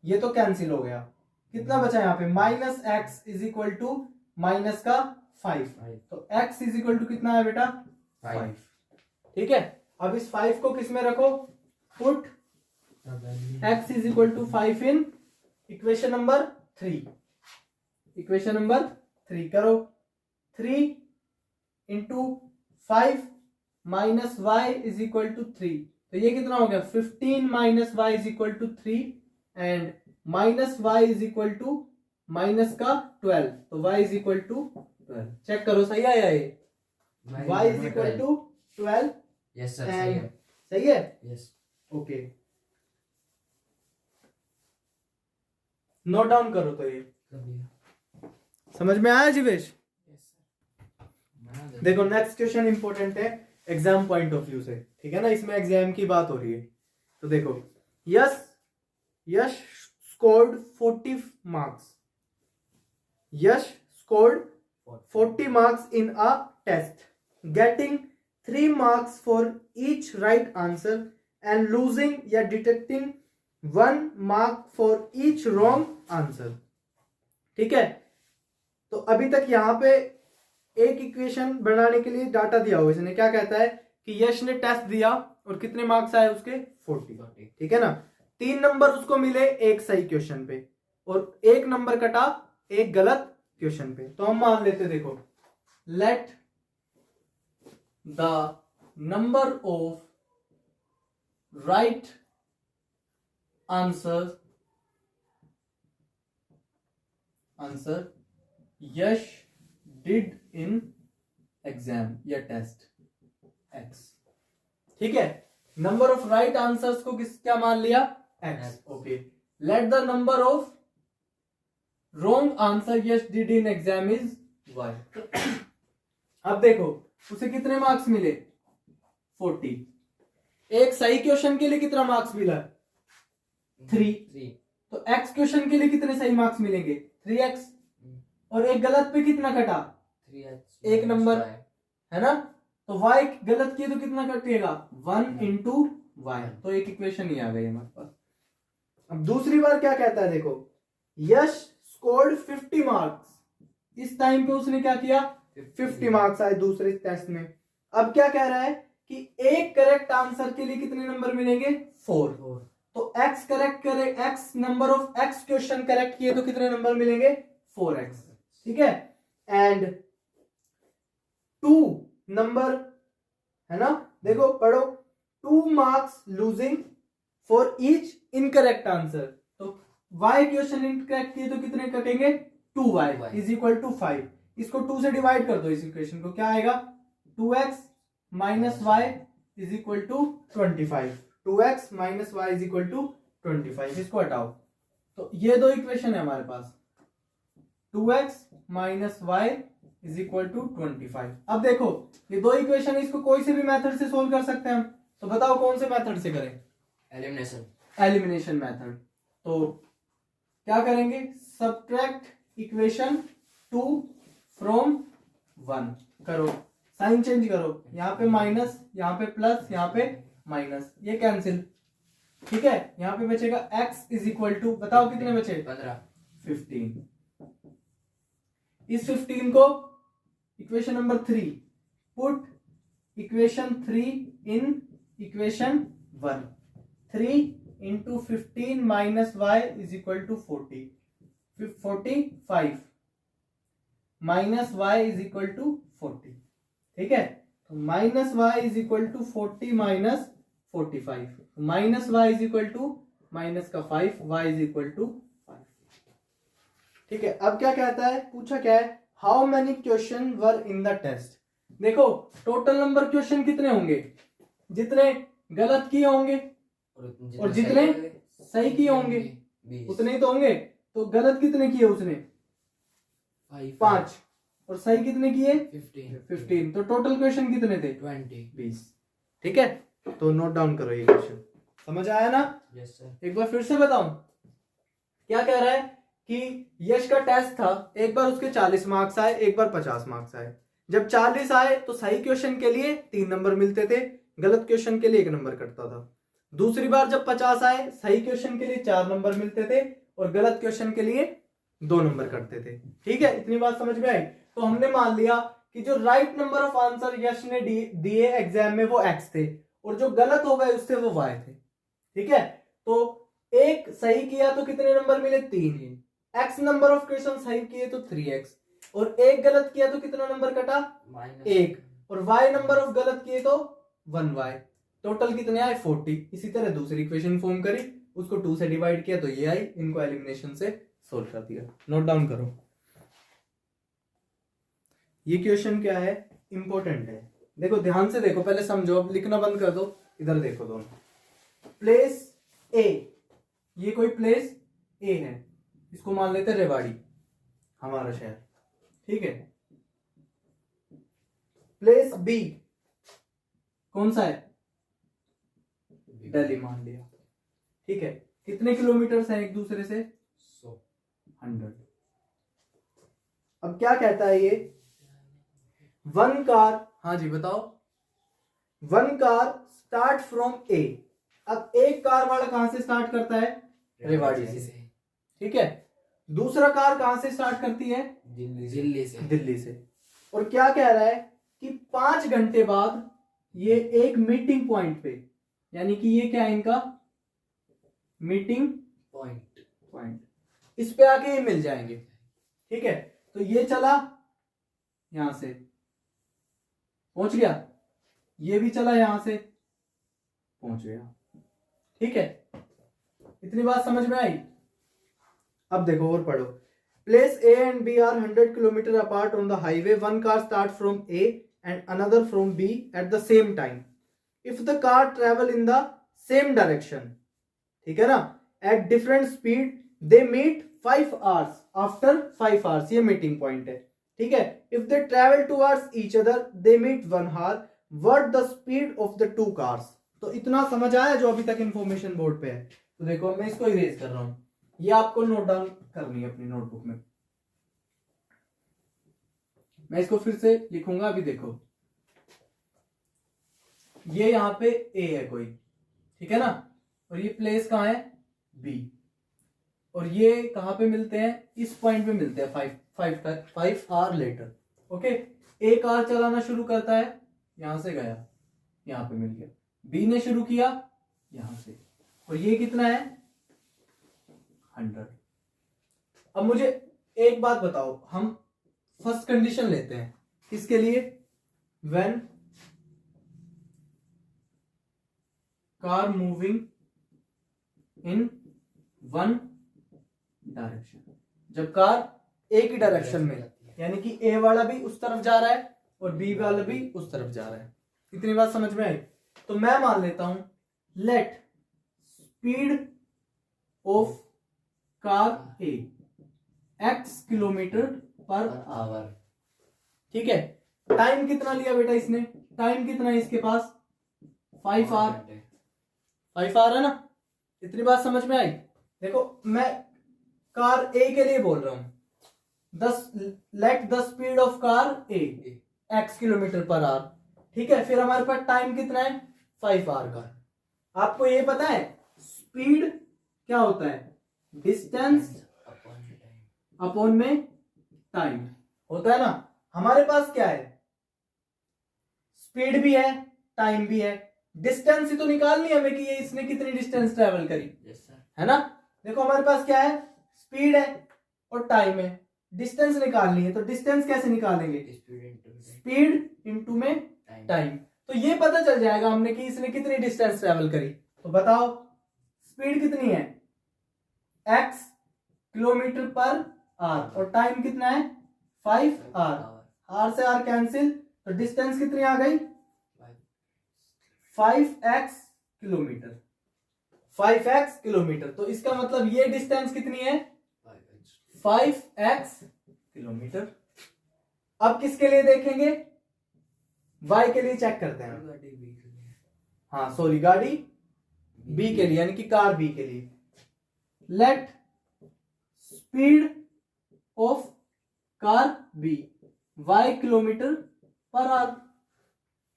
ये तो कैंसिल हो गया। कितना बचा यहाँ पे, minus x is equal to minus का 5, तो x इज इक्वल टू कितना है बेटा, 5, ठीक है। अब इस 5 को किस में रखो, put x is equal to 5 in equation number 3, equation number 3 करो। 3 into 5 minus y is equal to 3, तो ये कितना हो गया, 15 minus y is equal to 3, and minus y is equal to minus का 12, तो y is equal to 12। Check करो सही आया ये, y is equal to 12। Yes sir, सही है, सही है, यस, ओके। नोट डाउन करो तो ये समझ में आया जीवेश? Yes, sir. बना दे। देखो नेक्स्ट क्वेश्चन इंपॉर्टेंट है एग्जाम पॉइंट ऑफ व्यू से, ठीक है ना, इसमें एग्जाम की बात हो रही है। तो देखो Yash scored 40 marks, Yash scored 40 marks in a test, getting 3 marks for each right answer and losing या detecting 1 mark for each wrong answer। ठीक है, तो अभी तक यहाँ पे एक इक्वेशन बनाने के लिए डाटा दिया हुआ है। इसने क्या कहता है कि यश ने टेस्ट दिया और कितने मार्क्स आए उसके 40, ठीक है ना। 3 नंबर उसको मिले एक सही क्वेश्चन पे और 1 नंबर कटा एक गलत क्वेश्चन पे। तो हम मान लेते, देखो let the number of right answer Yash did in exam या टेस्ट x, ठीक है। नंबर ऑफ राइट आंसर्स को क्या मान लिया x, okay. Let the number of wrong answer Yash did in exam is y। अब देखो उसे कितने मार्क्स मिले 40, एक सही क्वेश्चन के लिए कितना मार्क्स मिला 3, तो x क्वेश्चन के लिए कितने सही मार्क्स मिलेंगे 3x, और एक गलत पे कितना कटा 3x, एक नंबर है ना, तो y गलत किए तो कितना कटेगा 1 इंटू वाई, तो एक इक्वेशन ही आ गई हमारे पास। अब दूसरी बार क्या कहता है, देखो यश स्कोर्ड 50 मार्क्स, इस टाइम पे उसने क्या किया 50 मार्क्स आए दूसरे टेस्ट में। अब क्या कह रहा है कि एक करेक्ट आंसर के लिए कितने नंबर मिलेंगे 4, तो x करेक्ट करे, x number of x question correct किए तो कितने नंबर मिलेंगे 4x, ठीक है। एंड 2 नंबर है ना, देखो पढ़ो 2 marks losing for each incorrect answer, तो y क्वेश्चन इनकरेक्ट किए तो कितने कटेंगे 2y इज इक्वल टू 5। इसको 2 से डिवाइड कर दो, इस इक्वेशन को क्या आएगा 2x minus y is equal to 25, 2x minus y is equal to 25, इसको हटाओ। तो ये दो इक्वेशन है हमारे पास, 2x minus y is equal to 25। अब देखो ये दो इक्वेशन, इसको कोई से भी मेथड से सोल्व कर सकते हैं हम, तो बताओ कौन से मेथड से करें, एलिमिनेशन मेथड। तो क्या करेंगे, सब्ट्रैक्ट इक्वेशन 2 फ्रॉम 1 करो, साइन चेंज करो, यहाँ पे माइनस, यहाँ पे प्लस, यहाँ पे माइनस, ये कैंसिल, ठीक है। यहाँ पे बचेगा x इज इक्वल टू, बताओ कितने बचे 15। इस 15 को equation number 3, put equation 3 in equation 1, 3 into 15 minus y is equal to 40, 45 minus y is equal to 40, ठीक है। तो minus y is equal to 40 minus 45, minus y is equal to minus का 5, y is equal to 5, ठीक है। अब क्या कहता है, पूछा क्या है, how many question were in the test. देखो टोटल नंबर क्वेश्चन कितने होंगे, जितने गलत किए होंगे और जितने सही किए होंगे उतने ही तो होंगे। तो गलत कितने किए उसने 5 और सही कितने किए 15, तो टोटल क्वेश्चन कितने थे 20, ठीक है। तो नोट डाउन करो ये क्वेश्चन, समझ आया ना। Yes sir. एक बार फिर से बताऊं, क्या कह रहा है कि यश का टेस्ट था, एक बार उसके 40 मार्क्स आए, एक बार 50 मार्क्स आए। जब 40 आए तो सही क्वेश्चन के लिए 3 नंबर मिलते थे, गलत क्वेश्चन के लिए 1 नंबर कटता था। दूसरी बार जब 50 आए, सही क्वेश्चन के लिए 4 नंबर मिलते थे और गलत क्वेश्चन के लिए 2 नंबर कटते थे, ठीक है। इतनी बात समझ में आई। तो हमने मान लिया कि जो राइट नंबर ऑफ आंसर यश ने दिए एग्जाम में वो x थे और जो गलत हो गए उससे वो y थे, ठीक है। तो एक सही किया तो कितने नंबर मिले 3, x नंबर ऑफ क्वेश्चन सही किए तो 3x, और एक गलत किया तो कितना नंबर कटा 1, और y नंबर ऑफ गलत किए तो 1y, टोटल कितने आए 40। इसी तरह दूसरी इक्वेशन फॉर्म करी, उसको 2 से डिवाइड किया तो ये आई, इनको एलिमिनेशन से सोल्व कर दिया। नोट डाउन करो, ये क्वेश्चन क्या है, इंपॉर्टेंट है। देखो ध्यान से देखो, पहले समझो, अब लिखना बंद कर दो, इधर देखो दोनों। प्लेस ए, ये कोई प्लेस ए है, इसको मान लेते रेवाड़ी हमारा शहर, ठीक है। प्लेस बी कौन सा है? दिल्ली मान लिया, ठीक है। कितने किलोमीटर है एक दूसरे से? 100। अब क्या कहता है ये? वन कार, हाँ जी बताओ। वन कार स्टार्ट फ्रॉम ए। अब एक कार वाला कहां से स्टार्ट करता है? रेवाड़ी से, ठीक है। दूसरा कार कहां से स्टार्ट करती है? दिल्ली से। दिल्ली से। और क्या कह रहा है कि 5 घंटे बाद ये एक मीटिंग पॉइंट पे, यानी कि ये क्या है इनका मीटिंग पॉइंट, इस पे आके ये मिल जाएंगे, ठीक है। तो ये चला यहां से पहुंच गया, ये भी चला यहां से पहुंच गया, ठीक है। इतनी बात समझ में आई? अब देखो और पढ़ो। Place A and B are 100 kilometre apart on the highway. One car start from A and another from B at the same time. If the car travel in the same direction, ठीक है ना, at different speed, they meet 5 hours after 5 hours। ये meeting point है, ठीक है। If they travel towards each other, they meet 1 hour। What the speed of the 2 cars। तो इतना समझ आया जो अभी तक इंफॉर्मेशन बोर्ड पे है? तो देखो मैं इसको इरेज कर रहा हूं, ये आपको नोट डाउन करनी है अपनी नोटबुक में। मैं इसको फिर से लिखूंगा, अभी देखो। ये यहां पे ए है कोई, ठीक है ना, और ये प्लेस कहां है? बी। और ये कहां पे मिलते हैं? इस पॉइंट पे मिलते हैं 5 hour लेटर, ओके। ए कार चलाना शुरू करता है, यहां से गया, यहां पे मिल गया। बी ने शुरू किया यहां से, और ये कितना है? 100। अब मुझे एक बात बताओ, हम फर्स्ट कंडीशन लेते हैं किसके लिए? When car moving in one direction. जब कार एक ही डायरेक्शन में, यानी कि ए वाला भी उस तरफ जा रहा है और बी वाला भी उस तरफ जा रहा है। इतनी बात समझ में आई? तो मैं मान लेता हूं let speed of car A x kilometre per hour, ठीक है। टाइम कितना लिया बेटा इसने? टाइम कितना है इसके पास? 5 hour। 5 hour है ना? इतनी बात समझ में आई? देखो मैं कार ए के लिए बोल रहा हूं, let the speed of car A x kilometre per hour, ठीक है। फिर हमारे पास टाइम कितना है? 5 hour का। आपको ये पता है स्पीड क्या होता है? डिस्टेंस अपॉन में टाइम होता है ना। हमारे पास क्या है? स्पीड भी है, टाइम भी है। डिस्टेंस ही तो निकालनी है हमें कि ये इसने कितनी डिस्टेंस ट्रेवल करी, है ना। देखो हमारे पास क्या है? स्पीड है और टाइम है। डिस्टेंस निकालनी है, तो डिस्टेंस कैसे निकालेंगे? स्पीड इंटू में टाइम। तो ये पता चल जाएगा हमने कि इसने कितनी डिस्टेंस ट्रेवल करी। तो बताओ स्पीड कितनी है? x किलोमीटर पर आवर, और टाइम कितना है? 5 hour। आर से आर कैंसिल, तो डिस्टेंस कितनी आ गई? 5x kilometre. 5x kilometre. तो इसका मतलब ये डिस्टेंस कितनी है? 5x kilometre. अब किसके लिए देखेंगे? y के लिए चेक करते हैं। हाँ सॉरी, गाड़ी b के लिए, यानी कि कार b के लिए। Let speed of car b y kilometre per hour,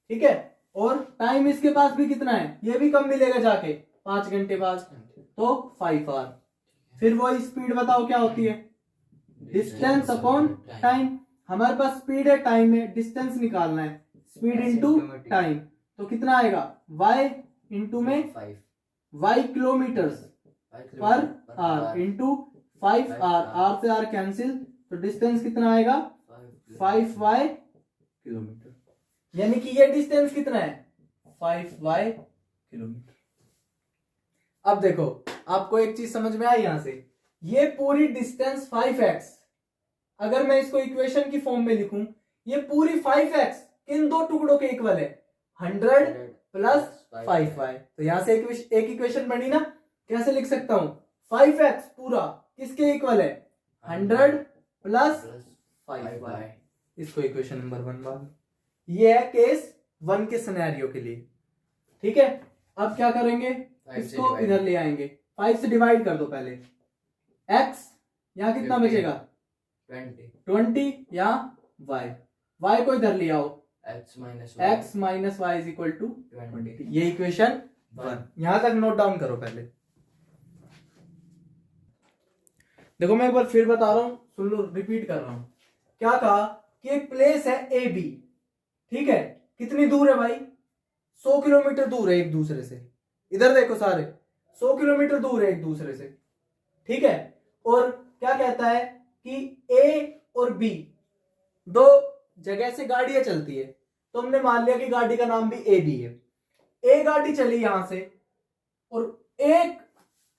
ठीक है। और टाइम इसके पास भी कितना है? ये भी कम मिलेगा जाके 5 घंटे बाद, तो 5 hour। फिर वही स्पीड बताओ क्या होती है? Distance upon time. हमारे पास स्पीड है, टाइम है, डिस्टेंस निकालना है। स्पीड इंटू टाइम, तो कितना आएगा? y इंटू में y kilometres per hour into 5 hour। R से आर कैंसिल, तो डिस्टेंस कितना आएगा? 5y kilometre. यानी कि ये डिस्टेंस कितना है? 5y kilometre. अब देखो आपको एक चीज समझ में आई यहां से, ये पूरी डिस्टेंस 5x, अगर मैं इसको इक्वेशन की फॉर्म में लिखूं, ये पूरी 5x इन दो टुकड़ों के इक्वल है, 100 प्लस 5y। तो यहां से एक इक्वेशन बनी ना। कैसे लिख सकता हूं? 5x पूरा किसके इक्वल है? 100 प्लस 5y। इसको इक्वेशन नंबर 1 मान, ये है केस 1 के सिनेरियो के लिए। ठीक है, अब क्या करेंगे, इसको इधर ले आएंगे, 5 से डिवाइड कर दो पहले। x यहाँ कितना 15, बचेगा 20 20 या y को इधर ले आओ, x x - y is equal to 20। 20। ये इक्वेशन 1, यहां तक नोट डाउन करो पहले। देखो मैं एक बार फिर बता रहा हूं, सुन लो, रिपीट कर रहा हूं। क्या कहा कि एक प्लेस है ए बी, ठीक है, कितनी दूर है भाई, 100 किलोमीटर दूर है एक दूसरे से। इधर देखो सारे, 100 किलोमीटर दूर है एक दूसरे से, ठीक है। और क्या कहता है कि ए और बी दो जगह से गाड़ियां चलती है, तो हमने मान लिया कि गाड़ी का नाम भी ए बी है। ए गाड़ी चली यहां से और एक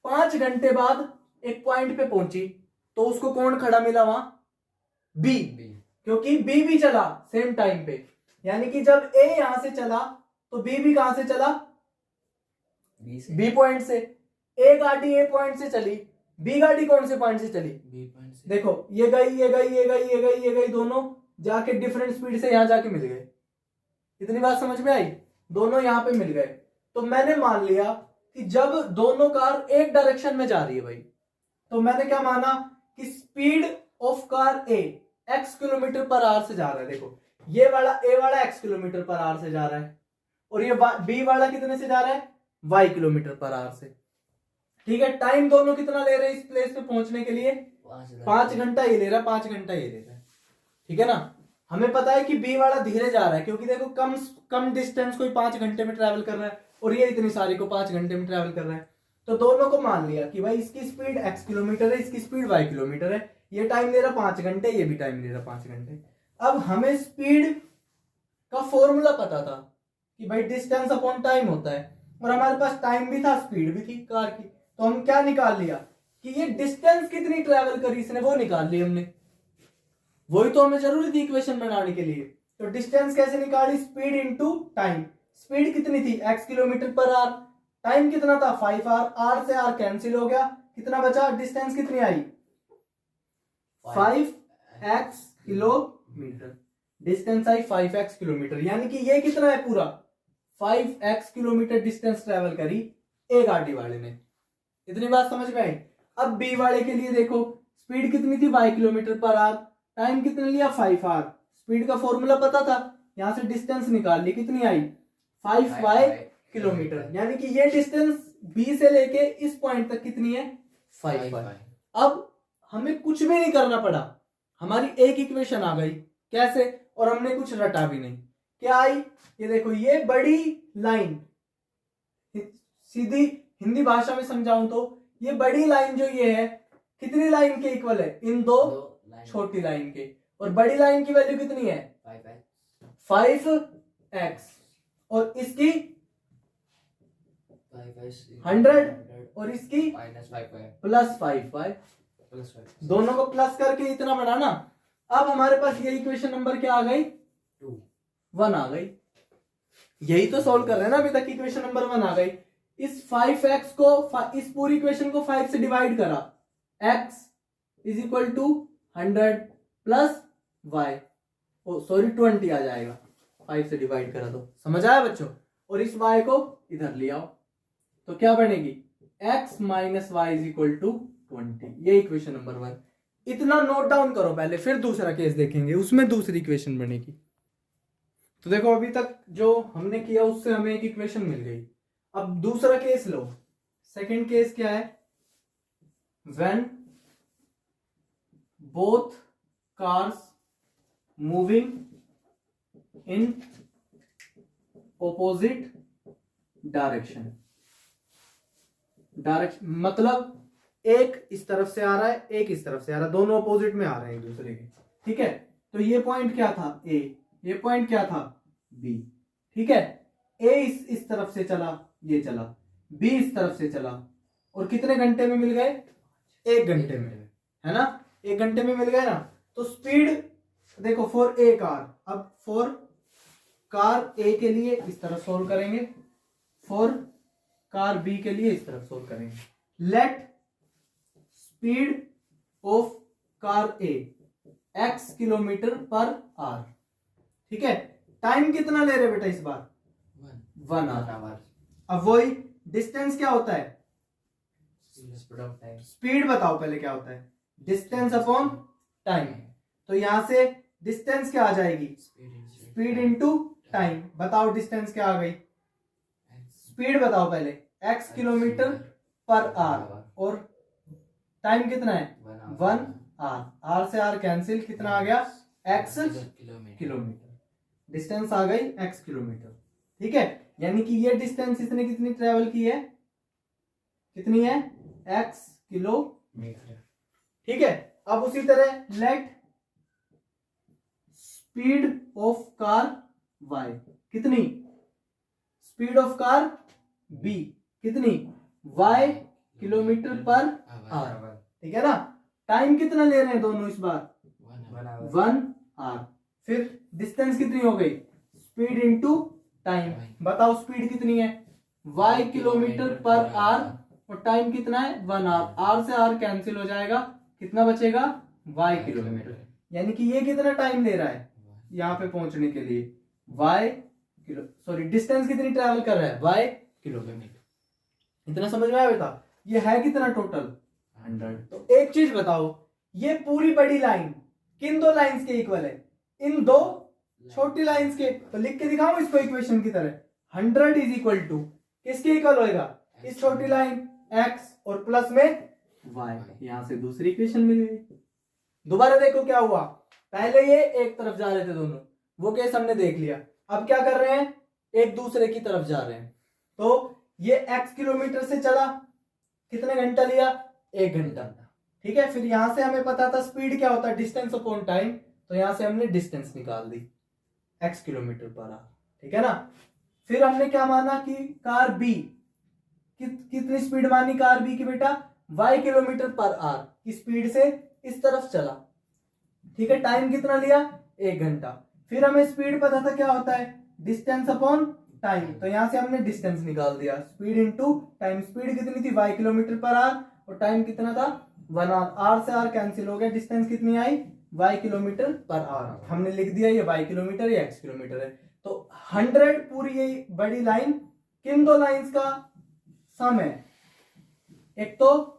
5 घंटे बाद एक पॉइंट पे पहुंची, तो उसको कौन खड़ा मिला वहां, बी, क्योंकि बी भी चला सेम टाइम पे। यानी कि जब ए यहां से चला तो बी भी कहां से चला, बी पॉइंट से। ए गाड़ी ए पॉइंट से चली, बी गाड़ी कौन से पॉइंट से चली, बी पॉइंट से। देखो ये गई ये गई ये गई ये गई ये गई, दोनों जाके डिफरेंट स्पीड से यहां जाके मिल गए। इतनी बात समझ में आई, दोनों यहां पे मिल गए। तो मैंने मान लिया कि जब दोनों कार एक डायरेक्शन में जा रही है भाई, तो मैंने क्या माना कि speed of car A x kilometre per hour से जा रहा है। देखो ये वाला ए वाला x किलोमीटर पर आवर से जा रहा है, और ये बी वाला कितने से जा रहा है, y किलोमीटर पर आवर से। ठीक है, टाइम दोनों कितना ले रहे हैं इस प्लेस पे पहुंचने के लिए, 5 घंटा ये ले रहा है, 5 घंटा ये ले रहा है। ठीक है ना, हमें पता है कि बी वाला धीरे जा रहा है, क्योंकि देखो कम डिस्टेंस कोई 5 घंटे में ट्रेवल कर रहा है, और ये इतनी सारी को 5 घंटे में ट्रेवल कर रहा है। तो दोनों को मान लिया कि भाई इसकी स्पीड x किलोमीटर है, इसकी स्पीड y किलोमीटर है। ये टाइम ले रहा 5 घंटे, ये भी टाइम ले रहा 5 घंटे। अब हमें स्पीड का फॉर्मूला पता था कि भाई डिस्टेंस अपॉन टाइम होता है, और हमारे पास टाइम भी था, स्पीड भी थी कार की। तो हम क्या निकाल लिया कि ये डिस्टेंस कितनी ट्रेवल करी इसने, वो निकाल ली हमने। वही तो हमें जरूरी थी इक्वेशन बनाने के लिए। तो डिस्टेंस कैसे निकाली, स्पीड इनटू टाइम। स्पीड कितनी थी x kilometre per hour, time कितना था 5 आवर, आर से आर कैंसिल हो गया, कितना बचा, डिस्टेंस कितनी आई 5x किलोमीटर, डिस्टेंस आई 5x किलोमीटर। यानी कि ये कितना है पूरा 5x किलोमीटर डिस्टेंस ट्रेवल करी ए गाड़ी वाले ने। इतनी बात समझ में आई। अब बी वाले के लिए देखो, स्पीड कितनी थी y kilometre per hour, time कितना लिया 5 आवर, स्पीड का फॉर्मूला पता था, यहां से डिस्टेंस निकाल ली, कितनी आई 5y किलोमीटर। यानी कि ये डिस्टेंस बी से लेके इस पॉइंट तक कितनी है 5y। अब हमें कुछ भी नहीं करना पड़ा, हमारी एक इक्वेशन आ गई। कैसे, और हमने कुछ रटा भी नहीं। क्या आई, ये देखो, ये बड़ी लाइन, सीधी हिंदी भाषा में समझाऊं तो ये बड़ी लाइन जो ये है कितनी लाइन के इक्वल है, इन दो छोटी लाइन के। और बड़ी लाइन की वैल्यू कितनी है 5x, और इसकी 100 और इसकी प्लस 5y, दोनों को प्लस करके इतना बनाना। अब हमारे पास ये इक्वेशन नंबर क्या आ गई 1 आ गई। यही तो सॉल्व कर रहे हैं ना अभी तक, इक्वेशन नंबर 1 आ गई। इस 5x को, इस पूरी इक्वेशन को 5 से डिवाइड करा, x is equal to 100 plus y, oh sorry 20 आ जाएगा, 5 से डिवाइड करा तो। समझ आया बच्चों। और इस y को इधर ले आओ, तो क्या बनेगी x minus y is equal to 20। ये इक्वेशन नंबर 1। इतना नोट डाउन करो पहले, फिर दूसरा केस देखेंगे, उसमें दूसरी इक्वेशन बनेगी। तो देखो अभी तक जो हमने किया उससे हमें एक इक्वेशन मिल गई। अब दूसरा केस लो। सेकंड केस क्या है, when both cars moving in opposite direction. मतलब एक इस तरफ से आ रहा है, एक इस तरफ से आ रहा है, दोनों अपोजिट में आ रहे हैं एक दूसरे के। ठीक है, तो ये पॉइंट क्या था ए, ये पॉइंट क्या था बी। ठीक है, ए इस तरफ से चला, ये चला, बी इस तरफ से चला, और कितने घंटे में मिल गए 1 घंटे में, है ना, 1 घंटे में मिल गए ना। तो स्पीड देखो फॉर ए कार, अब फॉर कार ए के लिए इस तरफ सोल्व करेंगे, फॉर कार बी के लिए इस तरफ सोल्व करेंगे। Let speed of car A x kilometre per hour. ठीक है, टाइम कितना ले रहे बेटा इस बार? 1 आवर। अब वही डिस्टेंस क्या होता है? स्पीड बताओ पहले क्या होता है? Distance upon time. तो यहां से डिस्टेंस क्या आ जाएगी? Speed into time. बताओ डिस्टेंस क्या आ गई? स्पीड बताओ पहले, x किलोमीटर पर आवर, और टाइम कितना है? 1 आवर। आर से आर कैंसिल, कितना आ गया? x kilometre. डिस्टेंस आ गई x किलोमीटर। ठीक है, यानी कि ये डिस्टेंस इसने कितनी ट्रेवल की है? कितनी है? x kilometre. ठीक है, अब उसी तरह let speed of car y कितनी? स्पीड ऑफ कार b कितनी? y kilometre per hour. ठीक है ना? टाइम कितना ले रहे हैं दोनों इस बार? 1 आवर। फिर डिस्टेंस कितनी हो गई? Speed into time. बताओ स्पीड कितनी है? y किलोमीटर पर आवर, और टाइम कितना है? 1 आवर। आर से आर कैंसिल हो जाएगा, कितना बचेगा? y kilometre. यानी कि ये कितना टाइम ले रहा है यहाँ पे पहुंचने के लिए? डिस्टेंस कितनी ट्रैवल कर रहा है? y kilometre. इतना समझ में आया बेटा? ये है कितना टोटल? 100। तो एक चीज बताओ, ये पूरी बड़ी लाइन किन दो लाइंस के इक्वल है? इन दो छोटी लाइंस के। तो लिख के दिखाऊं इसको इक्वेशन की तरह। 100 इज इक्वल टू किसके इक्वल होएगा? इस छोटी लाइन x और प्लस में y। यहां से दूसरी इक्वेशन मिल गई। दोबारा देखो क्या हुआ। पहले ये एक तरफ जा रहे थे दोनों, वो केस हमने देख लिया। अब क्या कर रहे हैं? एक दूसरे की तरफ जा रहे हैं। तो ये x किलोमीटर से चला, कितने घंटा लिया? 1 घंटा। ठीक है, फिर यहां से हमें पता था स्पीड क्या होता है? Distance upon time. तो यहां से हमने डिस्टेंस निकाल दी, x किलोमीटर पर आवर। ठीक है ना? फिर हमने क्या माना कि कार B कितनी स्पीड मानी कार B की बेटा? y किलोमीटर पर आवर की स्पीड से इस तरफ चला। ठीक है, टाइम कितना लिया? 1 घंटा। फिर हमें स्पीड पता था क्या होता है? Distance upon time. तो यहां से हमने डिस्टेंस निकाल दिया, स्पीड इंटू टाइम। स्पीड कितनी थी? y किलोमीटर पर आवर, और टाइम कितना था? 1 आवर। आर से आर कैंसिल हो गया, डिस्टेंस कितनी आई? y kilometre per hour. हमने लिख दिया ये y किलोमीटर, ये x किलोमीटर है। तो 100 पूरी ये बड़ी लाइन किन दो लाइंस का सम है? एक तो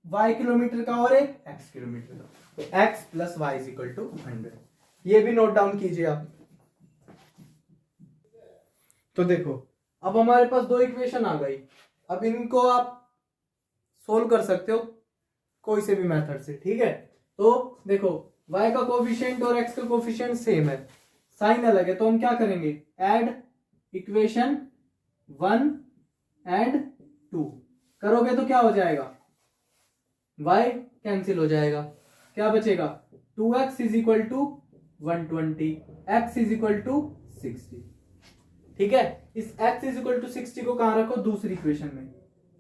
y किलोमीटर का और एक x किलोमीटर का। तो x plus y is equal to 100। ये भी नोट डाउन कीजिए आप। तो देखो, अब हमारे पास दो इक्वेशन आ गई। अब इनको आप सोल्व कर सकते हो कोई से भी मेथड से। ठीक है, तो देखो y का कोफिशिएंट और x का कोफिशिएंट सेम है, साइन अलग है। तो हम क्या करेंगे? ऐड इक्वेशन 1 एंड 2 करोगे तो क्या हो जाएगा? y कैंसिल हो जाएगा, क्या बचेगा? 2x is equal to 120, x is equal to 60। ठीक है, इस x इज इक्वल टू 60 को कहां रखो? दूसरी इक्वेशन में।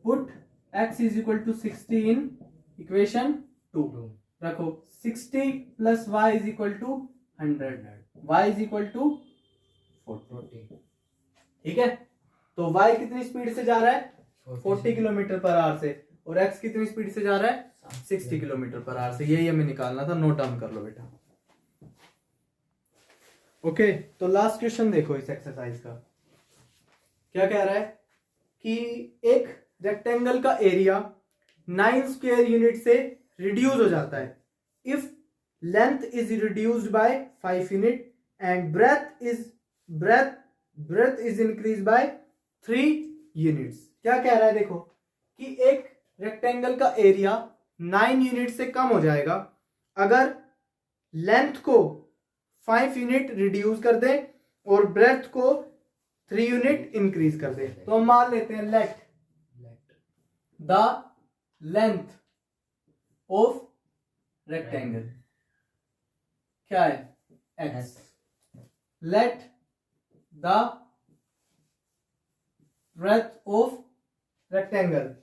Put x is equal to 60 in equation 2 रखो। 60 plus y is equal to 100, y is equal to 40। ठीक है, तो y कितनी स्पीड से जा रहा है? 40 किलोमीटर पर आवर से, और x कितनी स्पीड से जा रहा है? 60 किलोमीटर पर आवर से। यही हमें निकालना था, नोट डाउन कर लो बेटा। ओके, तो लास्ट क्वेश्चन देखो इस एक्सरसाइज का। क्या कह रहा है कि एक रेक्टेंगल का एरिया 9 स्क्वायर यूनिट से रिड्यूस हो जाता है if length is reduced by 5 unit and breadth is increase by 3 units. क्या कह रहा है? देखो कि एक रेक्टेंगल का एरिया 9 यूनिट से कम हो जाएगा अगर लेंथ को 5 यूनिट रिड्यूस कर दे और ब्रेथ को 3 यूनिट इंक्रीज कर दे। तो हम मान लेते हैं let the length of rectangle क्या है? x। Let the breadth of rectangle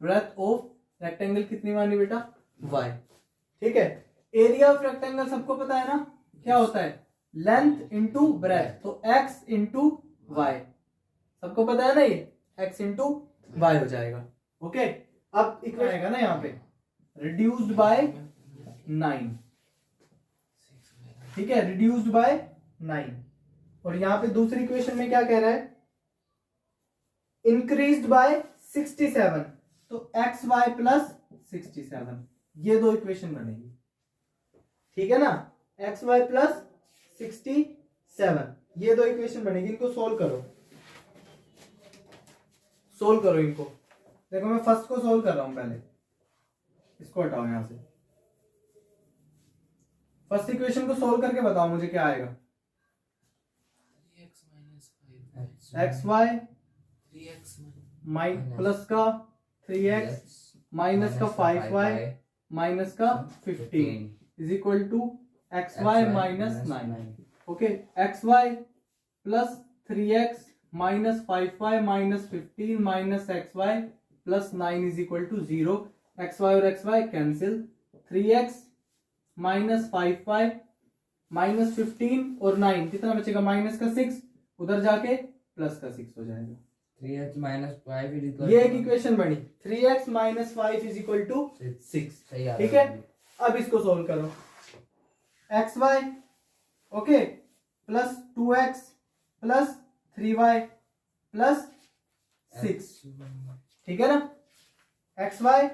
breadth of rectangle कितनी मानी बेटा? y। ठीक है, एरिया ऑफ रेक्टेंगल सबको पता है ना क्या होता है? Length into breadth. तो x इंटू वाई सबको पता है ना, ये x इंटू y हो जाएगा। ओके, अब इक्वेशन आएगा ना यहाँ पे रिड्यूस्ड बाय 9, ठीक है, रिड्यूस्ड बाय 9। और यहाँ पे दूसरी इक्वेशन में क्या कह रहा है, इंक्रीज्ड बाय 67, तो एक्स वाई प्लस 67, ये दो इक्वेशन बनेगी, ठीक है ना, एक्स वाई प्लस 67, ये दो इक्वेशन बनेगी। इनको सोल्व करो, सोल्व करो इनको। देखो मैं फर्स्ट को सोल्व कर रहा हूं, पहले इसको हटाओ यहां से। फर्स्ट इक्वेशन को सोल्व करके बताओ मुझे क्या आएगा। एक्स वाई प्लस का 3x माइनस का 5y माइनस का 15 is equal to x y minus 9। Okay, x y plus 3x minus 5y minus 15 minus x y plus 9 is equal to 0। X y और x y cancel, 3x minus 5y minus 15 और 9 कितना बचेगा, minus का 6, उधर जाके plus का 6 हो जाएगा। 3x माइनस 5 इज इक्वल, ये एक इक्वेशन बनी, 3x minus 5 is equal to 6, ठीक है। अब इसको सोल्व करो, x y okay plus 2x plus 3y plus 6, ठीक है ना, एक्स वाई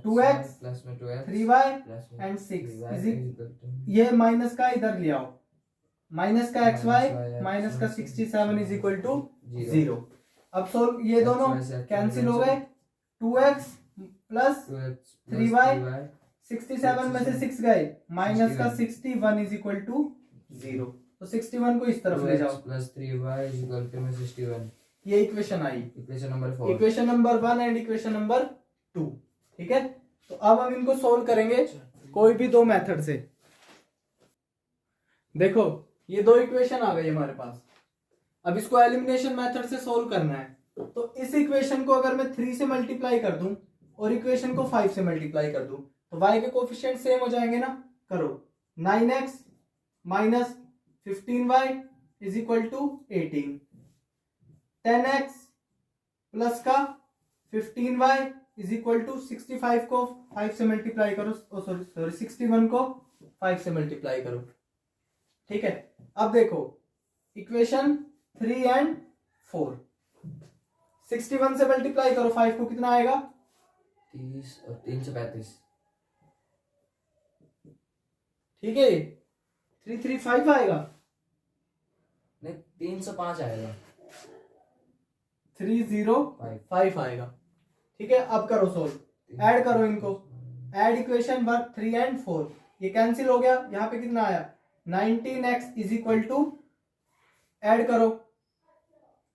2x प्लस में 2x 3y प्लस में एंड 6 3y ये माइनस का इधर ले आओ, माइनस का एक्स वाई माइनस का 67 इज इक्वल टू 0। अब सोल्व, ये दोनों कैंसिल हो गए, 2x प्लस 3y 67 में से 6 गए, माइनस का 61 इज इक्वल टू 0। तो 61 को इस तरफ ले जाओ, plus 3y is equal to 61। ये इक्वेशन आई, equation number 4, equation number 1 and equation number 2, ठीक है। तो अब हम इनको सोल्व करेंगे कोई भी दो मेथड से। देखो ये दो इक्वेशन आ गई हमारे पास, अब इसको एलिमिनेशन मेथड से सोल्व करना है। तो इस इक्वेशन को अगर मैं 3 से मल्टीप्लाई कर दूं और इक्वेशन को 5 से मल्टीप्लाई कर दूं तो y के कोफिशिएंट सेम हो जाएंगे ना। करो, 9x minus 15y is equal to 18, 10x plus का 15y इज इक्वल टू 65 को 5 से मल्टीप्लाई करो, सॉरी 61 को 5 से मल्टीप्लाई करो, ठीक है। अब देखो इक्वेशन 3 एंड 4, 61 से मल्टीप्लाई करो 5 को, कितना आएगा 30 और 335, ठीक है। 335 आएगा, नहीं 305 आएगा, 305 आएगा, ठीक है। अब करो सोल्व, ऐड करो इनको, ऐड इक्वेशन 3 एंड 4, ये कैंसिल हो गया, यहाँ पे कितना आया 19x is equal to, add करो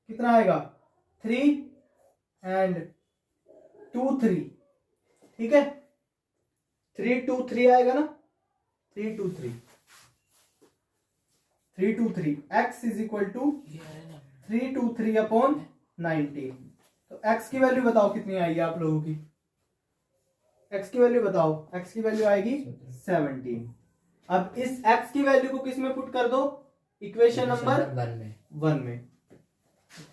कितना आएगा 3 एंड 2 3, ठीक है, 3 2 3 आएगा ना, 3 2 3 3 2 3, x is equal to 3 2 3 upon 19। तो x की वैल्यू बताओ कितनी आएगी आप लोगों की, x की वैल्यू बताओ, x की वैल्यू आएगी 17। अब इस x की वैल्यू को किस में पुट कर दो, इक्वेशन नंबर 1 में।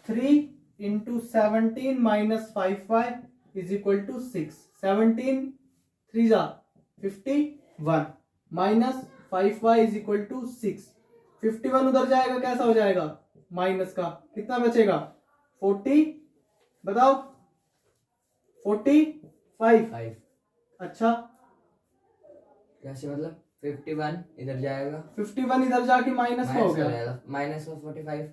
3 into 17 minus 5y is equal to 6, 17 3 जा 51 minus 5y is equal to 6, 51 उधर जाएगा कैसा हो जाएगा, माइनस का कितना बचेगा 40, बताओ 45। अच्छा कैसे, मतलब 51 इधर जाएगा, 51 इधर जाके माइनस का हो गया, माइनस का 45,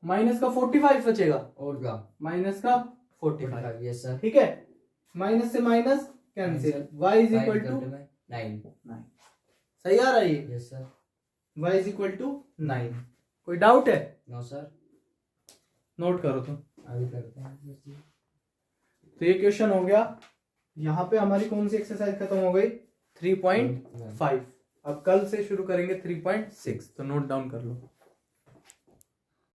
माइनस का 45 बचेगा, और क्या माइनस का 45, यस सर, ठीक है। माइनस से minus cancel, y is equal to 9, सही आ रहा है ये, yes sir, y is equal to 9। कोई डाउट है, नो सर, नोट करो तुम। अभी करते हैं। तो ये क्वेश्चन हो गया, यहाँ पे हमारी कौन सी एक्सरसाइज खत्म हो गई 3.5। अब कल से शुरू करेंगे 3.6, तो नोट डाउन कर लो।